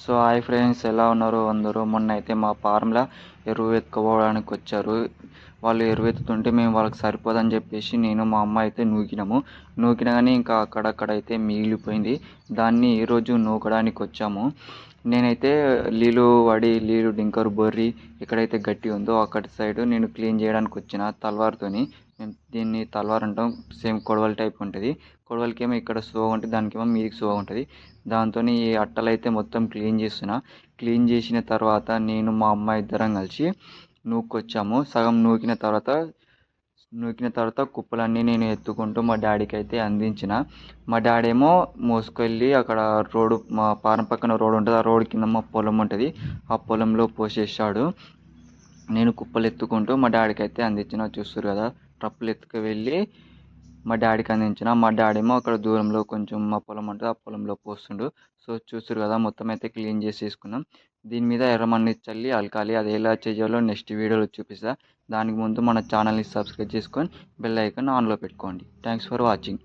So hi friends, ఎలా ఉన్నారు అందరూ? మొన్న అయితే మా ఫార్మ్‌లో ఎరువు ఎత్తుకుపోవడానికి వచ్చారు. వాళ్ళు ఎరువు ఎత్తుతుంటే మేము వాళ్ళకి సరిపోదని చెప్పేసి నేను మా అమ్మ అయితే నూకినాము. నూకినా కానీ ఇంకా అక్కడక్కడైతే మిగిలిపోయింది. దాన్ని ఈరోజు నూకడానికి వచ్చాము. నేనైతే నీళ్ళు డింకర్ బొర్రి ఎక్కడైతే గట్టి ఉందో అక్కడి సైడ్ నేను క్లీన్ చేయడానికి వచ్చిన తల్వార్తోని. మేము దీన్ని తల్వార్ అంటాం. సేమ్ కొడవలి టైప్ ఉంటుంది. కొడవలికేమో ఇక్కడ సో ఉంటుంది, దానికేమో మీదికి సో ఉంటుంది. దాంతో ఈ అట్టలైతే మొత్తం క్లీన్ చేస్తున్నా. క్లీన్ చేసిన తర్వాత నేను మా అమ్మ ఇద్దరం కలిసి నూక్కొచ్చాము. సగం నూకిన తర్వాత కుప్పలన్నీ నేను ఎత్తుకుంటూ మా డాడీకి అయితే అందించిన. మా డాడీ ఏమో మోసుకెళ్ళి అక్కడ రోడ్డు, మా పారం పక్కన రోడ్డు ఉంటుంది, ఆ రోడ్డు కింద మా పొలం ఉంటుంది, ఆ పొలంలో పోసేసాడు. నేను కుప్పలు ఎత్తుకుంటూ మా డాడీకి అయితే అందించిన. చూస్తారు కదా, ట్రప్పులు ఎత్తుకు వెళ్ళి మా డాడీకి అందించిన. మా డాడీ ఏమో అక్కడ దూరంలో కొంచెం మా పొలం ఉంటుంది, ఆ పొలంలో పోస్తుండు. సో చూస్తారు కదా, మొత్తం అయితే క్లీన్ చేసేసుకున్నాం. దీని మీద ఎర్రమన్ని చల్లి అలకాలి. అది ఎలా చేయాలో నెక్స్ట్ వీడియోలో చూపిస్తా. దానికి ముందు మన ఛానల్ని సబ్స్క్రైబ్ చేసుకొని బెల్ ఐకాన్ ఆన్లో పెట్టుకోండి. Thanks for watching.